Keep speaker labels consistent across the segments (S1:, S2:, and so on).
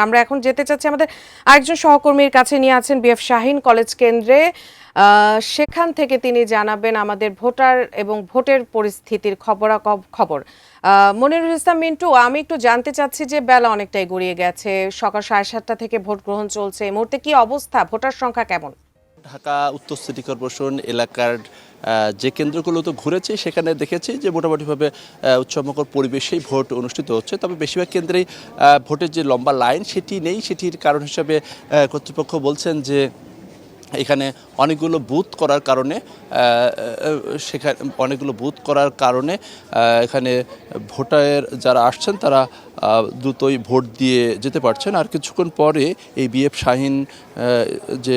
S1: আমরা এখন যেতে চাচ্ছি আমাদের আরেকজন সহকর্মীর কাছে নিয়ে আছেন বিএফ শাহীন কলেজ কেন্দ্রে। সেখান থেকে তিনি জানাবেন আমাদের ভোটার এবং ভোটের পরিস্থিতির খবর। মনিরুল ইসলাম মিন্টু, আমি একটু জানতে চাচ্ছি যে বেলা অনেকটাই গড়িয়ে গেছে, সকাল 7:30 থেকে ভোট গ্রহণ চলছে। এই মুহূর্তে কি অবস্থা, ভোটার সংখ্যা কেমন?
S2: ঢাকা উত্তর সিটি কর্পোরেশন এলাকার যে কেন্দ্রগুলোতে ঘুরেছি সেখানে দেখেছি যে মোটামুটিভাবে উৎসবমুখর পরিবেশেই ভোট অনুষ্ঠিত হচ্ছে। তবে বেশিরভাগ কেন্দ্রেই ভোটের যে লম্বা লাইন সেটি নেই। সেটির কারণ হিসাবে কর্তৃপক্ষ বলছেন যে এখানে অনেকগুলো বুথ করার কারণে এখানে ভোটার যারা আসছেন তারা দ্রুতই ভোট দিয়ে যেতে পারছেন। আর কিছুক্ষণ পরে এই বিএফ শাহীন যে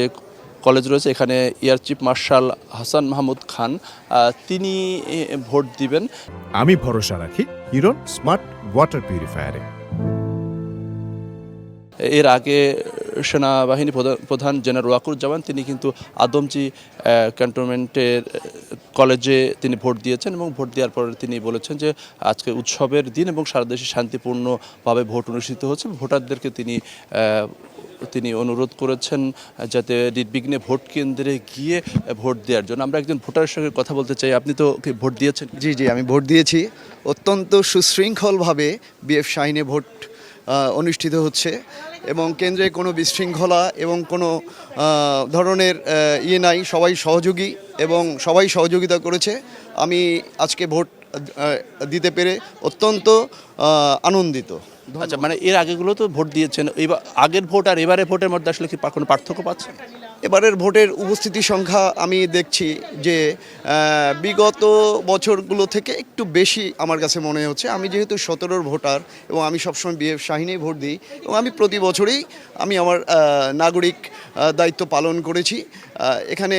S2: কলেজ রয়েছে এখানে air chief marshal Hasan Mahmud Khan তিনি ভোট দিবেন।
S3: আমি ভরসা রাখি হিরন স্মার্ট ওয়াটার পিউরিফায়ারে।
S2: এর আগে সেনাবাহিনী প্রধান জেনারেল ওয়াকুরুজ্জামান তিনি কিন্তু আদমজী ক্যান্টনমেন্টের কলেজে তিনি ভোট দিয়েছেন এবং ভোট দেওয়ার পরে তিনি বলেছেন যে আজকে উৎসবের দিন এবং সারা দেশে শান্তিপূর্ণভাবে ভোট অনুষ্ঠিত হচ্ছে। ভোটারদেরকে তিনি অনুরোধ করেছেন যাতে নির্বিঘ্নে ভোট কেন্দ্রে গিয়ে ভোট দেওয়ার জন্য। আমরা একজন ভোটারের সঙ্গে কথা বলতে চাই। আপনি তো ভোট দিয়েছেন?
S4: জি, আমি ভোট দিয়েছি। অত্যন্ত সুশৃঙ্খলভাবে বিএফ শাহীনে ভোট অনুষ্ঠিত হচ্ছে এবং কেন্দ্রে কোনো বিশৃঙ্খলা এবং কোনো ধরনের নাই। সবাই সহযোগী এবং সবাই সহযোগিতা করেছে। আমি আজকে ভোট দিতে পেরে অত্যন্ত আনন্দিত।
S2: আচ্ছা, মানে এর আগেগুলো তো ভোট দিয়েছেন, এবার আগের ভোট আর এবারের ভোটের মধ্যে আসলে কি কোনো পার্থক্য পাচ্ছেন?
S4: এবারের ভোটের উপস্থিতি সংখ্যা আমি দেখছি যে বিগত বছরগুলো থেকে একটু বেশি আমার কাছে মনে হচ্ছে। আমি যেহেতু 17-র ভোটার এবং আমি সবসময় বিএফ শাহীনেই ভোট দিই এবং আমি প্রতি বছরেই আমি আমার নাগরিক দায়িত্ব পালন করেছি। এখানে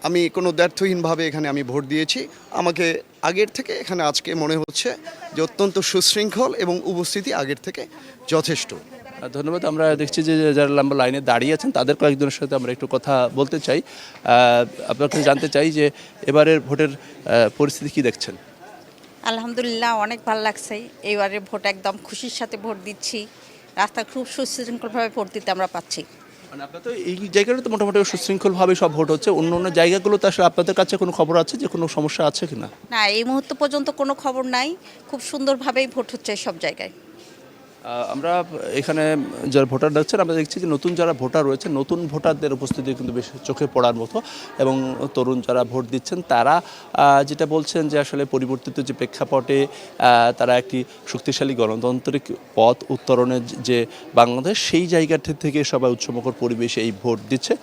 S4: আমি কোনো দ্ব্যর্থহীনভাবে এখানে আমি ভোট দিয়েছি। আমাকে আগের থেকে এখানে আজকে মনে হচ্ছে যে অত্যন্ত সুশৃঙ্খল এবং উপস্থিতি আগের থেকে যথেষ্ট।
S2: ধন্যবাদ। আমরা দেখছি যে যারা লম্বা লাইনে দাঁড়িয়ে আছেন তাদের কয়েকজনের সাথে আমরা একটু কথা বলতে চাই। আপনার কাছে জানতে চাই যে এবারের ভোটের পরিস্থিতি কি দেখছেন?
S5: আলহামদুলিল্লাহ, অনেক ভালো লাগছে। এইবারের ভোট একদম খুশির সাথে ভোট দিচ্ছি। রাস্তা খুব সুশৃঙ্খলভাবে ভোট দিতে আমরা পাচ্ছি।
S2: মানে আপনার তো এই জায়গাটা তো মোটামুটি সুশৃঙ্খলভাবে সব ভোট হচ্ছে। অন্য অন্য জায়গাগুলোতে আসলে আপনাদের কাছে কোনো খবর আছে যে কোনো সমস্যা আছে কিনা?
S5: না, এই মুহূর্ত পর্যন্ত কোনো খবর নাই। খুব সুন্দরভাবেই ভোট হচ্ছে সব জায়গায়।
S2: আমরা এখানে যারা ভোটার দেখছেন আমরা দেখছি যে নতুন যারা ভোটার রয়েছে নতুন ভোটারদের উপস্থিতি কিন্তু বেশ চোখে পড়ার মতো এবং তরুণ যারা ভোট দিচ্ছেন তারা যেটা বলছেন যে আসলে পরিবর্তিত যে প্রেক্ষাপটে তারা একটি শক্তিশালী গণতান্ত্রিক পথ উত্তরণের যে বাংলাদেশ সেই জায়গাটি থেকে সবাই উৎসবমুখর পরিবেশে এই ভোট দিচ্ছে।